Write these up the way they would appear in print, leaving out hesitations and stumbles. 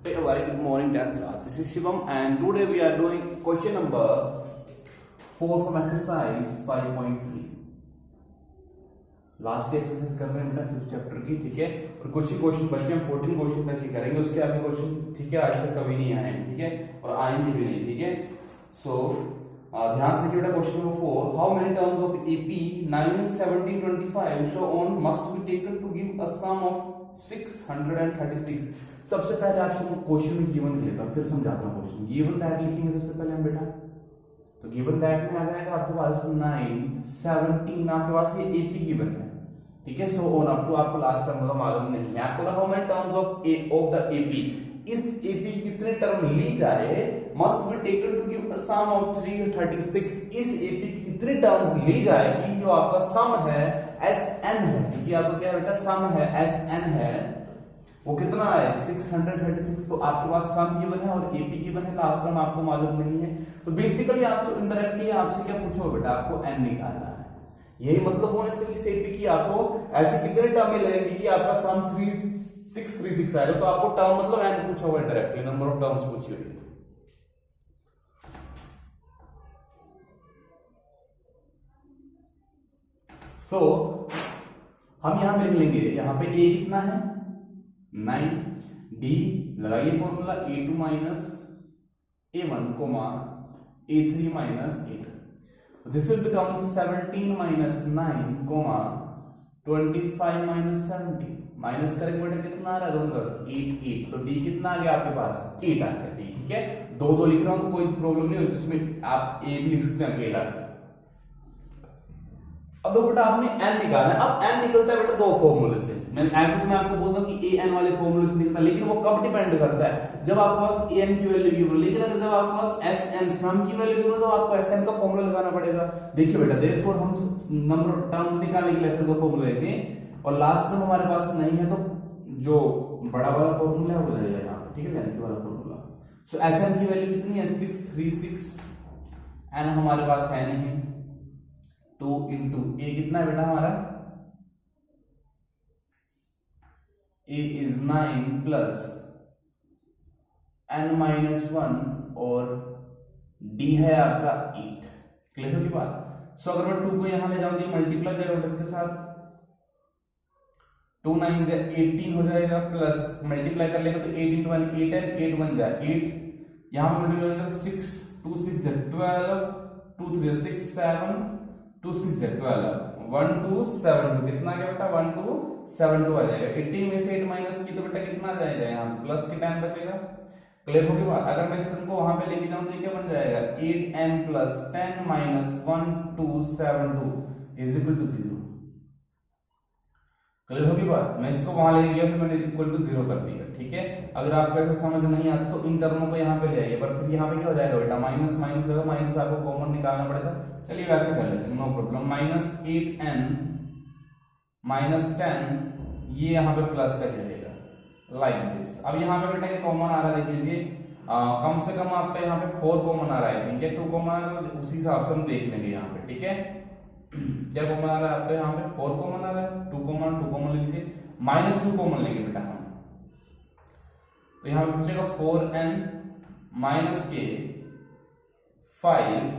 A very good morning 10th class. This is Shivam and today we are doing question number 4 from exercise 5.3. Last exercise कर रहे हैं बेटा 5th chapter की, ठीक है। और कुछ ही क्वेश्चन बचे हैं, 14 क्वेश्चन तक ही करेंगे, उसके आगे क्वेश्चन, ठीक है, आज तक कभी नहीं आए हैं, ठीक है, और आएंगे भी नहीं, ठीक है। सो ध्यान से देखिए बेटा, question number 4, how many terms of AP 9, 17, 25 so on must be taken to give a sum of 636। सबसे पहले आपको क्वेश्चन में गिवन लेता हूं, फिर समझाता हूं क्वेश्चन। गिवन दैट लिखेंगे सबसे पहले हम बेटा, तो गिवन दैट में आ जाएगा आपके पास 9, 17, आपके पास ये एपी गिवन है, ठीक है। सो ऑन अप टू आपको लास्ट टर्म का मालूम नहीं है, आपको how many terms of the AP, इस एपी कितने टर्म ली जाए, must be taken to give a sum of 336, इस एपी की कितने टर्म्स ली जाएगी, जो आपका सम है Sn है, क्योंकि आपको क्या बेटा सम है Sn है, वो कितना है 636। तो आपके पास सम गिवन है और एपी गिवन है, लास्ट टर्म आपको मालूम नहीं है, तो बेसिकली आपसे इनडायरेक्टली आपसे क्या पूछो बेटा, आपको n निकालना है। यही मतलब होने से इस एपी की आपको ऐसे कितने टर्म में लगेंगे कि आपका सम 3636 आएगा, तो आपको टर्म मतलब n पूछा हुआ है, डायरेक्टली नंबर ऑफ टर्म्स पूछी हुई है। सो हम यहां पे लिख लेंगे, यहां पे a कितना है 9, d लगाइए formula a2 minus a1 comma a3 minus a2, this will become 17 minus 9 comma 25 minus 17, minus करेंगे बेटा कितना आ रहा है दोनों तरफ 8 8, तो d कितना आ गया आपके पास 8 आ गया, ठीक है। दो लिख रहा हूं तो कोई प्रॉब्लम नहीं होती, जिसमें आप a भी लिख सकते हैं अकेला। अब तो बेटा आपने n निकालना है, अब n निकलता है बेटा दो फॉर्मूले से, मैं ऐसे तो मैं आपको बोलता हूं कि an वाले फॉर्मूले से निकलता है, लेकिन वो कब डिपेंड करता है, जब आपके पास an की वैल्यू गिवन, लेकिन अगर जब आपके पास Sn सम की वैल्यू गिवन तो आपको Sn का फॉर्मूला लगाना पड़ेगा। देखिए बेटा, देयरफॉर हम नंबर ऑफ टर्म्स निकालने के लिए Sn का फॉर्मूला लेते हैं, और लास्ट में हमारे पास नहीं है तो जो बड़ा वाला फॉर्मूला है वो लगेगा यहां पे, ठीक है, लेंथ वाला फॉर्मूला। सो Sn की वैल्यू कितनी है 636, n हमारे पास है नहीं, 2 इंटू ए कितना है बेटा हमारा, a is 9 plus n minus 1 और d है आपका 8। क्लियर होगी बात। सो अगर मैं 2 को यहां ले जाऊंगी मल्टीप्लाई करेगा इसके साथ, 2 9 जा 18 हो जाएगा, प्लस मल्टीप्लाई कर लेगा तो 8 इंटू 1 8 है, 8 1 जा 8, यहां पे मल्टीप्लाई करेगा 6 2 6 जा 12, 2 3 6 7, 2 6 जा 12, 1 2 7 2, कितना गया बेटा 1 2 7 2 आ जाएगा। 18 में से 8 माइनस की तो बेटा कितना आ जाएगा, यहाँ प्लस के 10 बचेगा। क्लियर होगी बात। अगर मैं इसको वहां पे लेके जाऊं तो क्या बन जाएगा 8n plus 10 minus 1 2 7 2 is equal to 0। Clear होगी बात। मैं इसको वहां ले गया, फिर मैंने इक्वल टू 0 कर दिया, ठीक है। अगर आपको ऐसा समझ नहीं आता तो इन टर्मों को यहाँ पे ले आइए, पर फिर यहाँ पे क्या हो जाएगा बेटा माइनस माइनस होगा, माइनस आपको कॉमन निकालना पड़ेगा। चलिए वैसे कर लेते हैं, no problem. Minus 8n minus 10, ये यहाँ पे प्लस का चलेगा लाइक दिस। अब यहाँ पे बेटा कॉमन आ रहा है, देख लीजिए, कम से कम आपका यहाँ पे 4 कॉमन आ रहा है, ठीक है। 2 कॉमन आ रहा है, उसी हिसाब से हम देख लेंगे यहाँ पे, ठीक है। क्या कॉमन आ रहा है आपके यहाँ पे 4 कॉमन आ रहा है, 2 कॉमन ले लीजिए, माइनस 2 कॉमन लेंगे बेटा हम, तो यहाँ पे बचेगा 4n माइनस के 5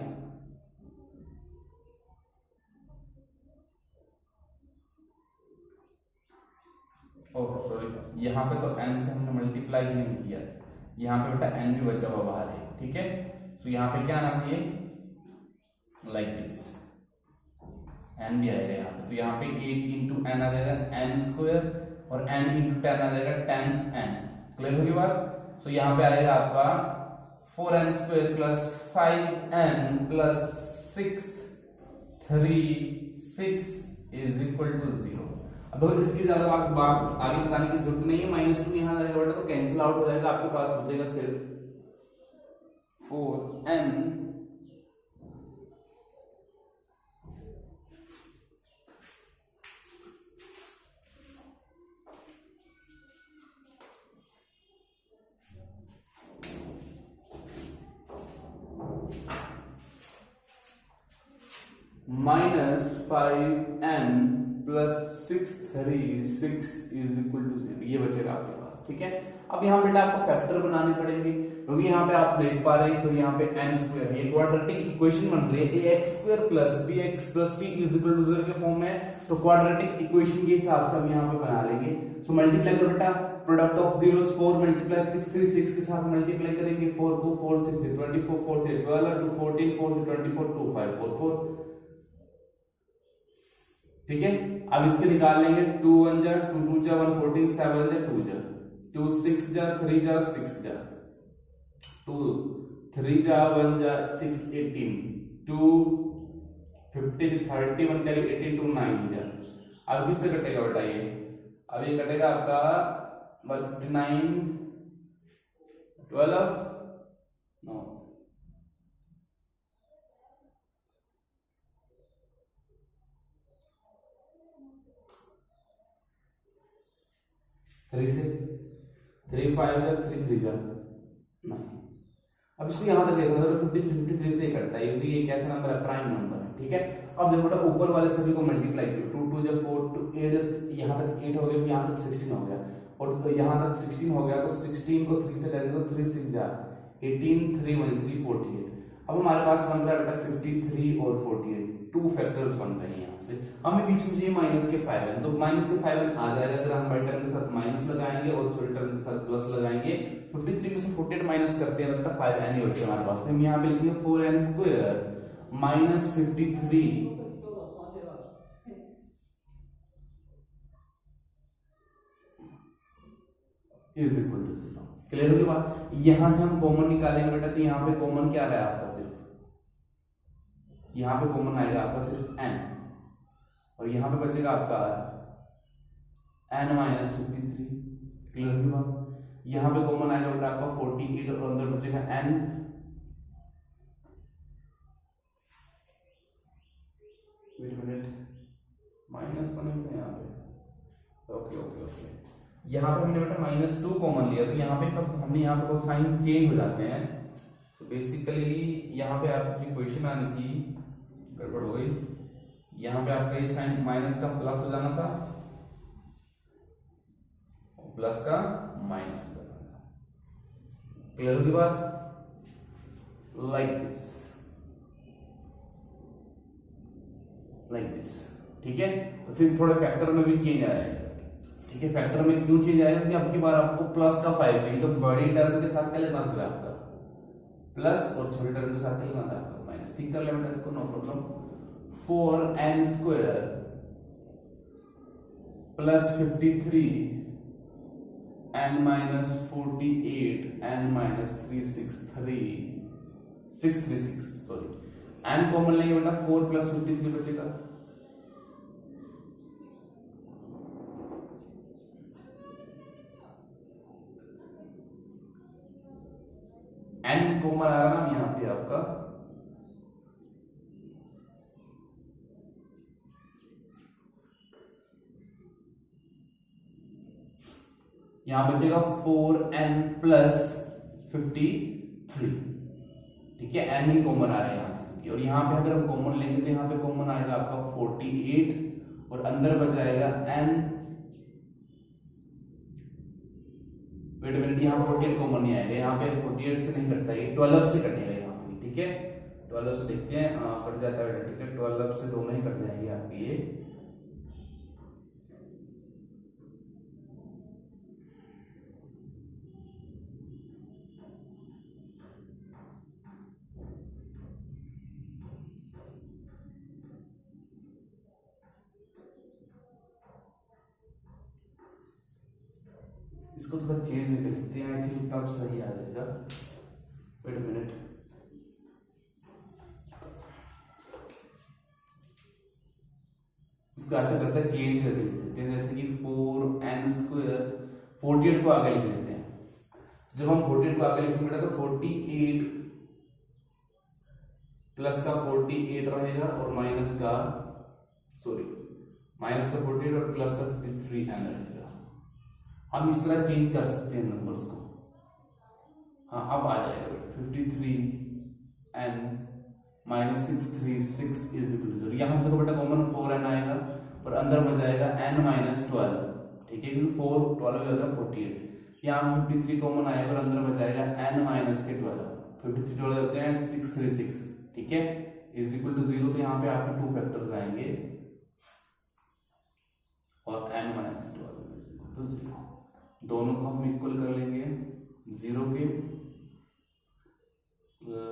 ओह सॉरी, यहाँ पे तो n से हमने मल्टीप्लाई ही नहीं किया, यहाँ पे बेटा n भी बचा हुआ बाहर है, ठीक है। तो यहाँ पे क्या आना चाहिए लाइक दिस, n भी आएगा यहाँ पे, तो यहाँ पे 8 इंटू n आ जाएगा n स्क्वायर, और n इंटू 10 आ जाएगा 10n। क्लियर होगी बात। सो यहाँ पे आएगा आपका 4n square plus 5n plus 6 3 6 is equal to 0। अब इसकी ज्यादा बात आगे बताने की जरूरत नहीं है, माइनस 2 यहाँ आएगा बेटा तो कैंसिल आउट हो जाएगा, आपके पास बचेगा सिर्फ 4n minus 5n plus 6 3 6 is equal to 0, ये बचेगा आपके पास, ठीक है। अब यहाँ बेटा आपको फैक्टर बनाने पड़ेंगे, क्योंकि यहाँ पे आप देख पा रहे हैं तो यहाँ पे n स्क्वायर, ये क्वाड्रेटिक इक्वेशन बन रही है ax square plus bx plus c is equal to 0 के फॉर्म में, तो क्वाड्रेटिक इक्वेशन के हिसाब से हम यहाँ पे बना लेंगे। सो मल्टीप्लाई करो बेटा, प्रोडक्ट ऑफ जीरोस 4 मल्टीप्लाई 6 3 6 के साथ मल्टीप्लाई करेंगे, 4 2 4 6 24 4 3 12 2 14 4 से 24 2 5 4 4, ठीक है। अब इसके निकाल लेंगे, 2 1 जा 2 2 जा 1 14 7 जा 2 जा 2 6 जा 3 जा 6 जा 2 3 जा 1 जा 6 18 2 50 31 कैरी 18 2 9 जा। अब किससे कटेगा बेटा ये, अब ये कटेगा आपका 59 12 नो 3 से 3 5 जा 3 3 जा 9। अब इसको यहाँ तक देखो तो 53 से ही करता है, क्योंकि ये कैसा नंबर है, प्राइम नंबर है, ठीक है। अब देखो बेटा ऊपर वाले सभी को मल्टीप्लाई करो, 2 2 जा 4 2 8 यहाँ तक 8 हो गया, यहाँ तक 16 हो गया, और तो यहाँ तक 16 हो गया, तो 16 को 3 से ले तो 3 6 जा 18 3 1 3 48। अब हमारे पास बन रहा है बेटा 53 और 48, टू फैक्टर्स बन रहे हैं यहाँ से। हमें बीच में चाहिए माइनस के 5n, तो माइनस के 5n आ जाएगा अगर हम बड़े टर्म के साथ माइनस लगाएंगे और छोटे टर्म के साथ प्लस लगाएंगे। 53 में से 48 माइनस करते हैं तो 5n ही होता है हमारे पास। हम यहाँ पे लिखेंगे 4n square minus 53 is equal to 0। Clear हुई बात। यहां से हम कॉमन निकालेंगे बेटा, तो यहाँ पे कॉमन क्या रहा है आपका, सिर्फ यहाँ पे कॉमन आएगा आपका सिर्फ n, और यहाँ पे बचेगा आपका n माइनस 53। क्लियर हुई बात। यहाँ पे कॉमन आएगा बेटा आपका 48 और अंदर बचेगा n माइनस तो नहीं है यहाँ पे, ओके ओके ओके। यहाँ पे हमने बेटा -2 कॉमन लिया, तो यहाँ पे हमने यहाँ पे साइन चेंज हो जाते हैं। तो बेसिकली यहाँ पे आपकी क्वेश्चन आनी थी, गड़बड़ हो गई। यहाँ पे आपका ये साइन माइनस का प्लस हो जाना था, प्लस का माइनस हो जाना था। क्लियर होगी बात, लाइक दिस, लाइक दिस, ठीक है। तो फिर थोड़े फैक्टर में भी चेंज आएगा, ठीक है। फैक्टर में क्यों चेंज आएगा, क्योंकि अब की बार आपको प्लस का 5 चाहिए, तो बड़ी टर्म के साथ क्या लेना होगा आपका प्लस, और छोटे टर्म के साथ क्या लेना था आपका माइनस। ठीक कर लेना इसको, no problem. 4n square plus 53 n minus 48 n minus 636 sorry, n common लेंगे बेटा, 4 प्लस 53 बचेगा, n कॉमन आ रहा ना यहाँ पे आपका, यहां बचेगा 4n प्लस 53, ठीक है। n ही कॉमन आ रहा है यहां से, और यहां पे अगर हम कॉमन लेंगे तो यहां पे कॉमन आएगा आपका 48 और अंदर बच जाएगा n। वेट मिनट, यहाँ 48 कॉमन नहीं आएगा, यहाँ पे 48 से नहीं कटता, ये 12 से कटेगा यहाँ पे, ठीक है। 12 से देखते हैं, कट जाता है, ठीक है। 12 से दोनों ही कट जाएंगे आपकी ये। इसको थोड़ा चेंज कर देते हैं, आई थिंक तब सही आ जाएगा। वेट मिनट, इसको ऐसा करते हैं, चेंज करके लिख देते हैं, जैसे कि 4n स्क्वायर 48 को आगे लिख लेते हैं। जब हम 48 को आगे लिखेंगे तो 48 प्लस का 48 रहेगा और माइनस का 48 और प्लस का 53n रहेगा। हम इस तरह चेंज कर सकते हैं नंबर्स को। हाँ, अब आ जाएगा 53n minus 636 is equal to 0। यहाँ से देखो बेटा कॉमन 4n आएगा और अंदर बच जाएगा n माइनस 12, ठीक है, क्योंकि 4 12 हो जाता है 48। यहाँ 53 कॉमन आएगा और अंदर बचाएगा n माइनस के 12, 53 12 होते हैं 636, ठीक है, इज इक्वल टू 0। तो यहाँ पे आपके 2 फैक्टर्स आएंगे और n minus 12 is equal to 0। दोनों को हम इक्वल कर लेंगे 0 के,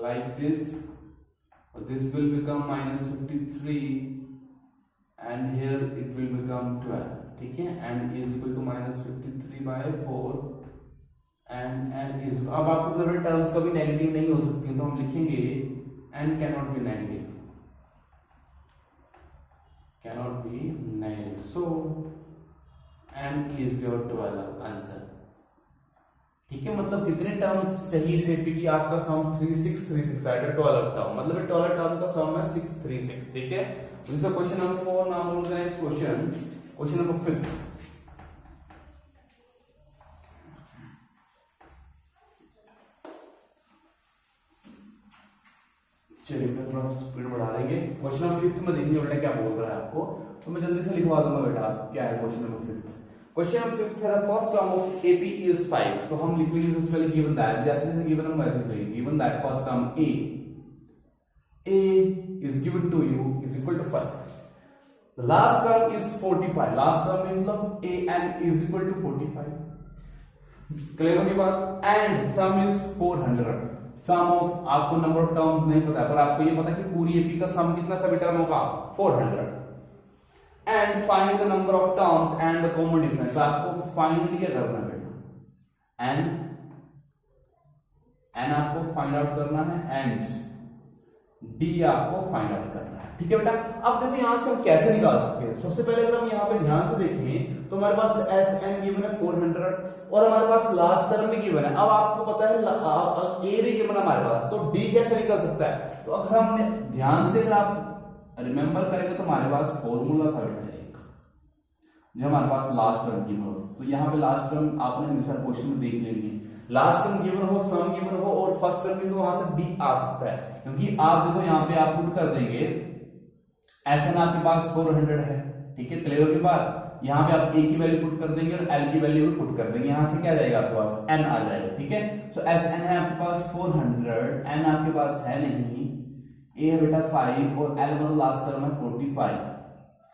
लाइक दिस, और this will become minus 53 and here it will become 12, ठीक है, and is equal to minus 53 by 4 and is, अब आपको अगर टर्म्स कभी नेगेटिव नहीं हो सकती तो हम लिखेंगे and cannot be negative, cannot be negative, so and is your 12 answer, ठीक है। मतलब कितने टर्म्स चाहिए इसे कि आपका सम 3636 आएगा, 12 टर्म, मतलब 12 टर्म का सम है 636, ठीक है। This is question number 4. Now move to the next question. Question number 5. चलिए थोड़ा स्पीड बढ़ा देंगे। क्वेश्चन नंबर 5 में देखिए बेटा क्या बोल रहा है आपको, तो मैं जल्दी से लिखवा दूंगा बेटा क्या है क्वेश्चन नंबर 5। क्वेश्चन नंबर 5 है, the first term of AP is 5, तो हम लिख लेंगे सबसे पहले गिवन दैट, जैसे जैसे गिवन हम वैसे लिखेंगे, given that first term A is given to you is equal to 5. The last term is 45. Last term मतलब an is equal to 45. Clear होगी बात? And sum is 400. Sum of आपको number of terms नहीं पता है, पर आपको ये पता है कि पूरी एपी का सम कितना सभी टर्म होगा 400. And find the number of terms and the common difference. आपको फाइंड क्या करना है बेटा? and आपको फाइंड आउट करना है and d आपको फाइंड आउट करना है, ठीक है बेटा। अब देखो यहां से हम कैसे निकाल सकते हैं। सबसे पहले अगर हम यहाँ पे ध्यान से देखें तो हमारे पास एस एन गिवन है 400 और हमारे पास लास्ट टर्म में गिवन है। अब आपको पता है ए भी गिवन है हमारे पास, तो डी कैसे निकल सकता है? तो अगर हमने ध्यान से अगर आप रिमेंबर करेंगे तो हमारे पास फॉर्मूला था बेटा एक, जो हमारे पास लास्ट टर्म गिवन हो, तो यहाँ पे लास्ट टर्म आपने हमेशा क्वेश्चन में देख लेंगे, लास्ट टर्म गिवन हो, सम गिवन हो और फर्स्ट टर्म भी, तो वहां से डी आ सकता है, क्योंकि आप देखो यहाँ पे आप पुट कर देंगे एस एन आपके पास 400 है, ठीक है, क्लियर होगी बात। यहाँ पे आप ए की वैल्यू पुट कर देंगे और एल की वैल्यू पुट कर देंगे, यहाँ से क्या जाएगा आपके पास एन आ जाएगा, ठीक है। सो एस एन है आपके पास 400, एन आपके पास है नहीं, ए है बेटा 5 और एल मतलब लास्ट टर्म है 45,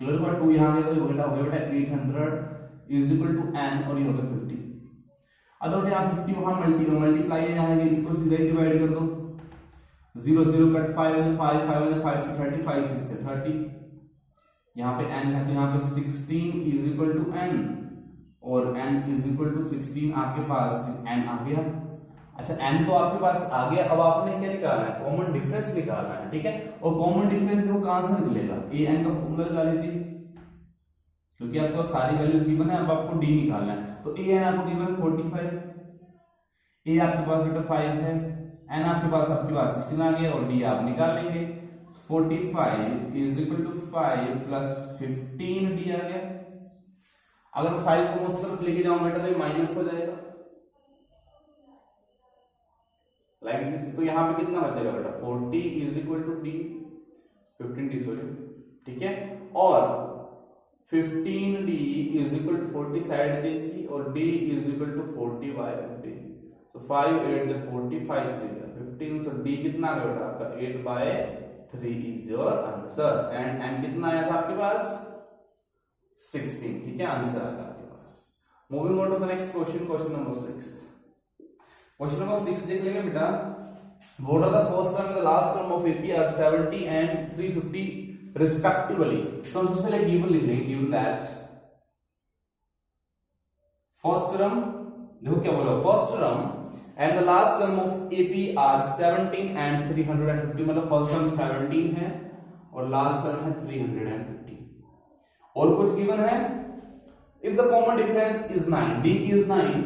क्लियर हुआ। 2 यहाँ गया तो हो गया बेटा 800 इज इक्वल टू एन और ये हो गया 50। अब यहाँ 50 वहां मल्टीप्लाई है, यहाँ इसको सीधा ही डिवाइड कर दो, 0 0 कट 5 5 5 5 30 5 6 से 30, यहाँ पे n है तो यहाँ पे 16 इज इक्वल टू n और n इज इक्वल टू 16 आपके पास n आ गया। अच्छा n तो आपके पास आ गया, अब आपने क्या निकालना है? कॉमन डिफरेंस निकालना है, ठीक है। और कॉमन डिफरेंस वो कहां से निकलेगा? ए एन का फॉर्मूला लगा लीजिए, क्योंकि आपको सारी वैल्यूज गिवन है, अब आपको डी निकालना है। तो ए एन आपको गिवन 45, ए आपके पास बेटा 5 है, एन आपके पास 16 आ गया और डी आप निकाल लेंगे। 45 is equal to 5 plus 15 D आ गया। अगर 5 को उस तरफ लेके जाऊं बेटा तो ये माइनस हो जाएगा, लाइक दिस। तो यहाँ पे कितना बचेगा बेटा? 40 is equal to D, 15 D sorry, ठीक है। और 15 D is equal to 40 side change की और D is equal to 40 by 15। तो 5 8 से 40 5 3 15, सो डी कितना आ गया बेटा आपका 8 by 3 is your answer. And कितना आया था आपके पास? 16, ठीक है, आंसर आ गया आपके पास। Moving on to the next question, question number 6। Question number 6 देख लेंगे बेटा। What are the first term and the last term of AP are 70 and 350 respectively? तो हम सबसे पहले गिवन लिख लेंगे, गिवन दैट फर्स्ट टर्म, देखो क्या बोला, first term and the last term of AP are 17 and 350, मतलब फर्स्ट टर्म 17 है और लास्ट टर्म है 350। और कुछ गिवन है, if the common difference is 9, D is 9,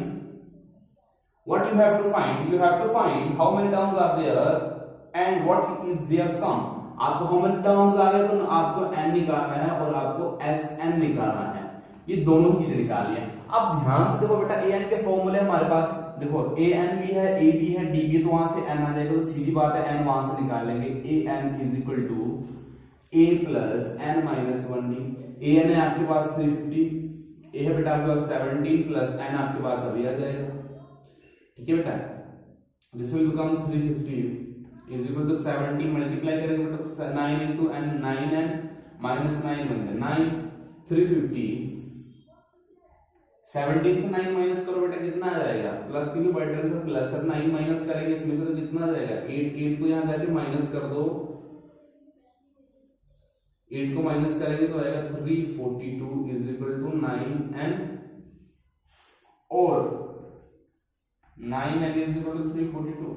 what you have to find? You have to find how many terms are there and what is their sum. आपको how many terms आ गए तो आपको n निकालना है और आपको Sn निकालना है, ये दोनों चीजें निकालनी है। अब ध्यान से देखो बेटा, an के फॉर्मूले हमारे पास देखो an भी है, a भी है, d भी, तो वहां से n आ जाएगा, तो सीधी बात है n वहां से निकाल लेंगे। an is equal to a plus n minus 1d। an है आपके पास 350, a है बेटा आपके पास 17 प्लस n आपके पास अभी आ जाएगा ठीक है बेटा, this will become 350 is equal to 70 multiply करेंगे बेटा 9 इंटू एन 9n माइनस 9 बन जाए 9 350 17 से 9 माइनस करो बेटा कितना आ जाएगा, प्लस की भी बड़ी टर्म से प्लस 9 माइनस करेंगे इसमें से तो कितना आ जाएगा 8 को यहाँ जाके माइनस कर दो, 8 को माइनस करेंगे तो आएगा 342 इज इक्वल टू 9n और 9n is equal to 342।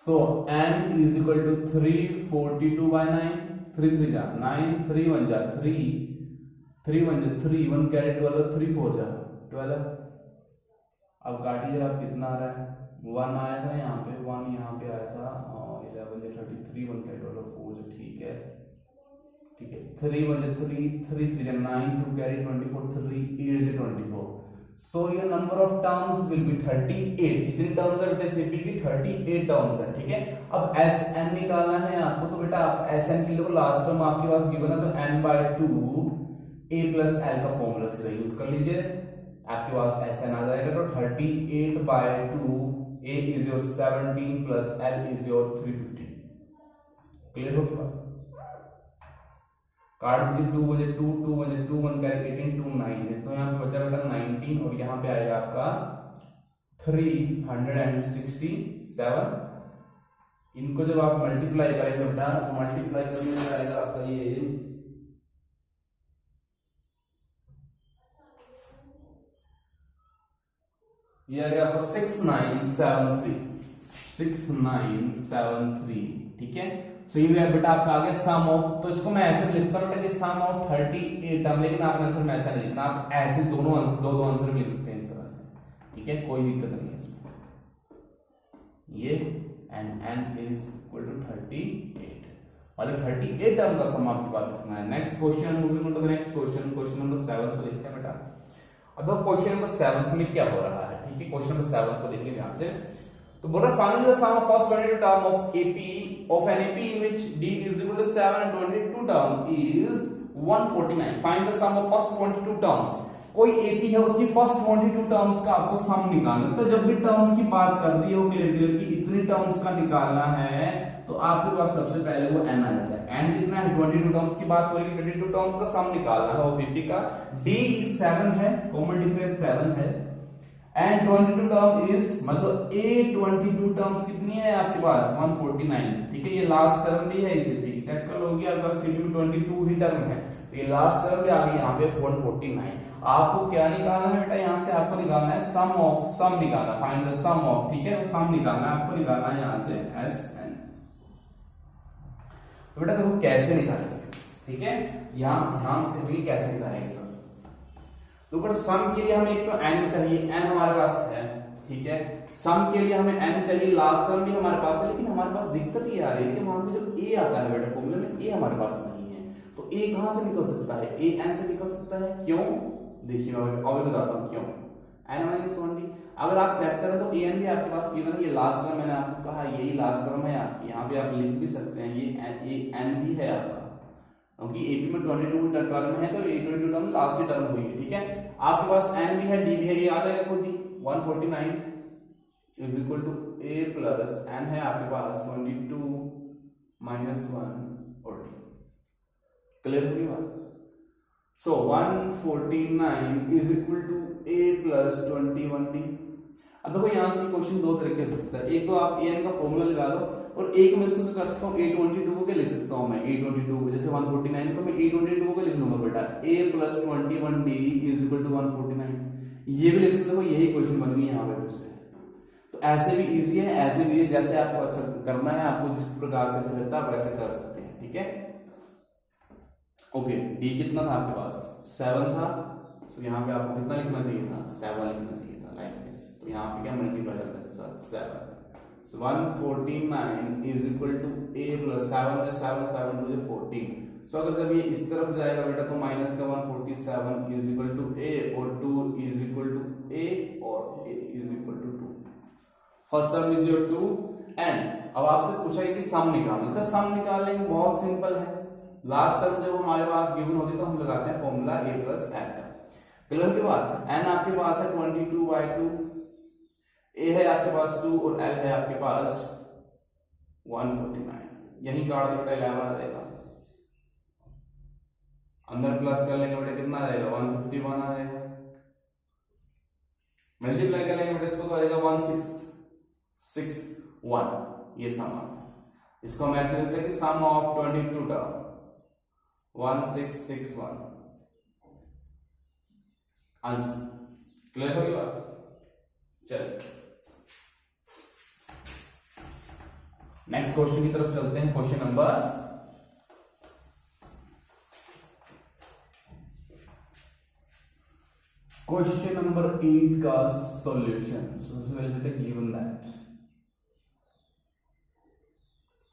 So n is equal to 342 by 9, 3 3 जा 9, 3 1 जा 3, 3 1 जा 3, 1 कैरी 12, 3 4 जा 12। अब काटिए जरा कितना आ रहा है, 1 आया था यहाँ पे, 1 यहाँ पे आया था, 11 जा 33, 1 कैरी 12, 4 जा, ठीक है 3 1 जा 3, 3 3 जा 9, 2 कैरी 24, 3 8 जा 24। So your number of terms will be 38। कितनी टर्म्स है बेटा सीपी की 38 टर्म्स है, ठीक है। अब Sn निकालना है आपको, तो बेटा आप Sn के लिए देखो लास्ट टर्म आपके पास गिवन है तो n/2 a प्लस l का फॉर्मूला सीधा यूज कर लीजिए, आपके पास Sn आ जाएगा तो 38/2 a is your 17 plus l is your 350। Clear हो गया, काट दीजिए 2 बजे 2 2 बजे 2 1 कैरी 18 2 9 है, तो यहाँ पे बचा बेटा 19 और यहाँ पे आएगा आपका 367। इनको जब आप मल्टीप्लाई करेंगे बेटा, मल्टीप्लाई करने में आएगा आपका ये आ गया आपका 6973, ठीक है। सो ये बेटा आपका आ गया सम ऑफ, तो इसको मैं ऐसे लिखता हूं बेटा कि सम ऑफ 38 टर्म, लेकिन आपने आंसर में ऐसा नहीं लिखना, आप ऐसे दोनों दो आंसर भी लिख सकते हैं इस तरह से, ठीक है, कोई दिक्कत नहीं है इसमें। ये n इज इक्वल टू 38 मतलब 38 टर्म का सम आपके पास इतना है। Next question, moving on to the next question, question number 7 को देखते हैं बेटा। अब क्वेश्चन नंबर 7 में क्या हो रहा है, ठीक है, क्वेश्चन नंबर 7 को देखिए ध्यान से। तो बोल रहा find the sum of first 22 term of AP of an AP in which D is equal to 7 and 22 term is 149। Find the sum of first 22 terms। कोई AP है उसकी फर्स्ट 22 टर्म्स का आपको सम निकालना, तो जब भी टर्म्स की बात कर दी हो क्लियर कि इतनी टर्म्स का निकालना है तो आपके पास सबसे पहले वो n आ जाता है। n कितना है 22 टर्म्स की बात हो रही है, 22 टर्म्स का सम निकालना है ऑफ AP का। D 7 है, कॉमन डिफरेंस 7 है एंड 22 टर्म इज मतलब A 22 टर्म्स कितनी है आपके पास 149, ठीक है। ये लास्ट टर्म भी है इसे भी चेक कर लोगे, आपके पास सीपी में 22 ही टर्म है, तो ये लास्ट टर्म भी आ गई यहाँ पे 149। आपको क्या निकालना है बेटा, यहाँ से आपको निकालना है सम ऑफ, सम निकालना, फाइंड द सम ऑफ, ठीक है, सम निकालना है आपको, निकालना है यहाँ से Sn। तो बेटा देखो कैसे निकालेंगे, ठीक है, यहाँ से ध्यान से देखिए कैसे निकालेंगे सम। तो बेटा सम के लिए हमें एक तो n चाहिए, n हमारे पास है, ठीक है, सम के लिए हमें n चाहिए, लास्ट टर्म भी हमारे पास है, लेकिन हमारे पास दिक्कत ये आ रही है कि मान लो जब a आता है बेटा फॉर्मूले में, a हमारे पास नहीं है, तो a कहां से निकल सकता है, a n से निकल सकता है, क्यों देखिए मैं और बताता हूं क्यों। n माइनस 1d अगर आप चेक करें तो an भी आपके पास गिवन है, ये लास्ट टर्म मैंने आपको कहा यही लास्ट टर्म है आपकी, यहाँ पे आप लिख भी सकते हैं ये n भी है आपका, क्योंकि AP में 22 टर्म है तो 22 टर्म लास्ट टर्म हुई है, ठीक है। आपके पास n भी है, d भी है, ये आ जाएगा खुद ही 149 is equal to a plus n है आपके पास 22 माइनस 1 और d। क्लियर हो गई बात। So 149 is equal to a plus 21d। अब देखो यहाँ से क्वेश्चन दो तरीके से हो सकता है, एक तो आप an का फॉर्मूला लगा लो और एक मैं इसको कर सकता हूँ a22 को लिख सकता हूँ मैं, a22 को जैसे 149 तो मैं a22 को लिख लूंगा बेटा a plus 21d is equal to 149, ये भी लिख सकते हो, यही क्वेश्चन बन गई यहाँ पे फिर से। तो ऐसे भी इजी है, ऐसे भी है, जैसे आपको अच्छा करना है, आपको जिस प्रकार से अच्छा लगता है आप ऐसे कर सकते हैं, ठीक है। ओके, d कितना था आपके पास 7 था, तो यहाँ पे आपको कितना लिखना चाहिए था 7 लिखना चाहिए था, लाइक दिस। तो यहाँ पे क्या मल्टीप्लाई करना है 7, so 149 is equal to a plus 7 में 7 7 to 14। सो अगर जब ये इस तरफ जाएगा बेटा तो माइनस का 147 is equal to a और 2 is equal to a और a is equal to 2। First term is your 2 and अब आपसे पूछा है कि सम निकालना, तो सम निकालने में बहुत सिंपल है, लास्ट टर्म जब हमारे पास गिवन होती है तो हम लगाते हैं फॉर्मूला a प्लस n का। क्लियर के बाद n आपके पास है 22/2, a है आपके पास 2 और l है आपके पास 149। यही काट दो बेटा 11 आ जाएगा, अंदर प्लस कर लेंगे बेटा कितना आ जाएगा 151 आ जाएगा, मल्टीप्लाई कर लेंगे बेटा इसको तो आएगा 1661। ये सम आता है, इसको हम ऐसे लिखते हैं कि सम ऑफ 22 टर्म 1661 आंसर। क्लियर होगी बात? चलिए नेक्स्ट क्वेश्चन की तरफ चलते हैं। क्वेश्चन नंबर 8 का सॉल्यूशन। सबसे पहले लेते हैं गिवन दैट,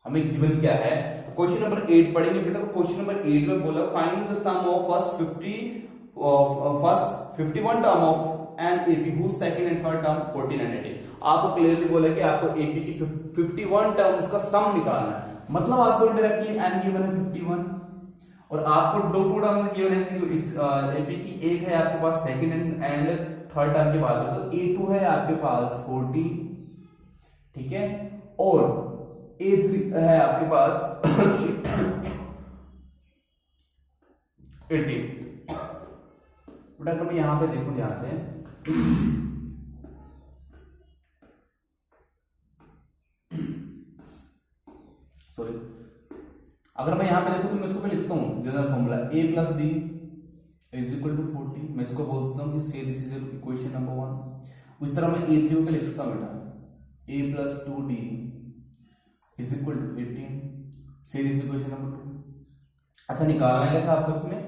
हमें गिवन क्या है। क्वेश्चन नंबर 8 पढ़ेंगे बेटा। क्वेश्चन नंबर 8 में बोला find the sum of first 51 term of an AP whose second and third term 14 and 18। आपको क्लियरली बोला कि आपको एपी की 51 टर्म्स का सम निकालना है, मतलब आपको डायरेक्टली एन गिवन है 51 और आपको दो टर्म्स गिवन है। इस एपी की एक है आपके पास सेकंड एंड थर्ड टर्म की बात करें तो A2 है आपके पास 40, ठीक है, और A3 है आपके पास 18। बेटा अगर मैं यहां पे देखूं ध्यान से, सॉरी, अगर मैं यहां पे देखूं तो मैं इसको लिखता हूं general formula a plus D is equal to 40। मैं इसको बोल सकता हूं कि से दिस इज इक्वेशन नंबर 1। उस तरह मैं A3 को लिख सकता हूं बेटा a plus 2d is equal to 18 से दिस इक्वेशन नंबर 2। अच्छा निकालना क्या था आपको इसमें?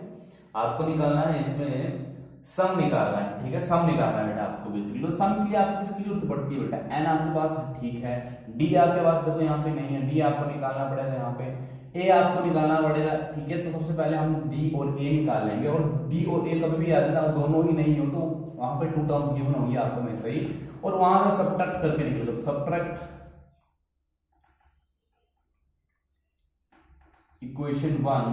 आपको निकालना है इसमें सम निकालना है, ठीक है, सम निकालना है बेटा आपको बेसिकली। तो सम के लिए आपको किसकी जरूरत पड़ती है बेटा? n आपके पास ठीक है, d आपके पास देखो यहाँ पे नहीं है, d आपको निकालना पड़ेगा, यहाँ पे a आपको निकालना पड़ेगा, ठीक है। तो सबसे पहले हम d और a निकाल लेंगे और d और a कभी भी याद रखना दोनों ही नहीं हो तो वहां पे 2 टर्म्स गिवन होंगी आपको में सही, और वहां पे सब्ट्रैक्ट करके निकलो। सब्ट्रैक्ट इक्वेशन 1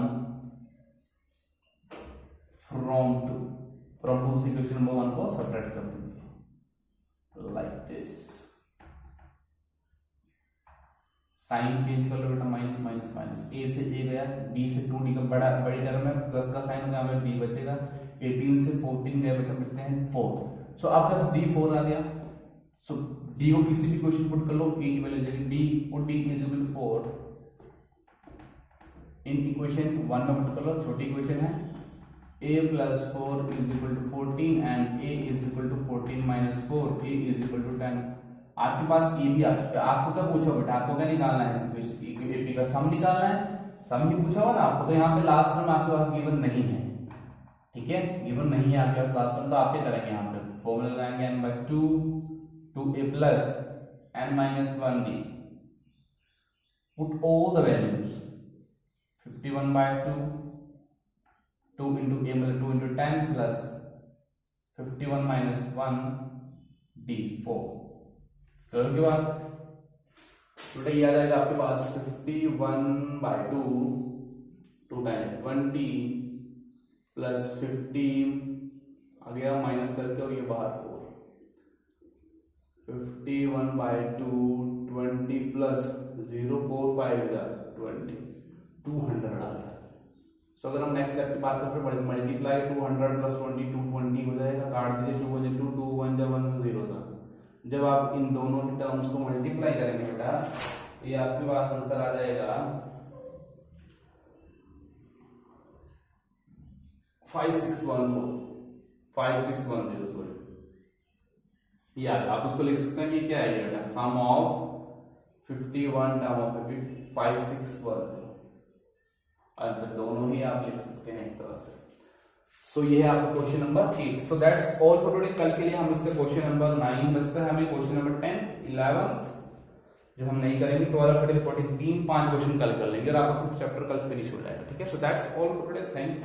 फ्रॉम 2 से इक्वेशन नंबर 1 को सब्ट्रैक्ट कर दीजिए लाइक दिस। साइन चेंज कर लो बेटा, माइनस माइनस माइनस, a से a गया, d से 2d का बड़ी टर्म है, प्लस का साइन होगा, हमें d बचेगा, 18 से 14 गए, बचते हैं 4। सो आपके पास d4 आ गया। सो d को किसी भी क्वेश्चन पुट कर लो, p की वैल्यू जाएगी d और d is equal to 4 in equation 1 में पुट कर लो। छोटी इक्वेशन है a plus 4 is equal to 14 and a is equal to 14 minus 4 a is equal to 10। आपके पास a भी आ चुका है। आपको क्या पूछा बेटा? आपको क्या निकालना है? एपी का सम निकालना है, सम ही पूछा हुआ ना आपको। तो यहाँ पे लास्ट टर्म आपके पास गिवन नहीं है, ठीक है, गिवन नहीं है आपके पास लास्ट टर्म। तो आप क्या करेंगे? यहाँ पे फॉर्मूला लगाएंगे n by 2 2a plus n minus 1d, put all the values 51/2 2 into a मतलब 2 into 10 plus 51 minus 1 d 4। करो के बाद बेटा ये आ जाएगा आपके पास 51/2 2 टाइम 20 प्लस 50 आ गया माइनस करके और ये बाहर 4 51/2 20 प्लस 045 20 200 आ गया। सो अगर हम नेक्स्ट स्टेप की बात करते हैं मल्टीप्लाई 200 प्लस 20 220 हो जाएगा, काट दीजिए 2 बजे 2 2 1 जब 1 0 था। जब आप इन दोनों ही टर्म्स को मल्टीप्लाई करेंगे बेटा ये आपके पास आंसर आ जाएगा 5610 सॉरी। यार आप इसको लिख सकते हैं कि क्या है बेटा? सम ऑफ 51 टर्म ऑफ 5610। आंसर दोनों ही आप लिख सकते हैं इस तरह से। सो ये है आपका question number 8। So that's all for today. कल के लिए हम इसका क्वेश्चन नंबर 9 बचता है, हमें क्वेश्चन नंबर 10 11 जो हम नहीं करेंगे, 12 13 14 5 क्वेश्चन कल कर लेंगे और आपका चैप्टर कल फिनिश हो जाएगा, ठीक है। So that's all for today, thank you.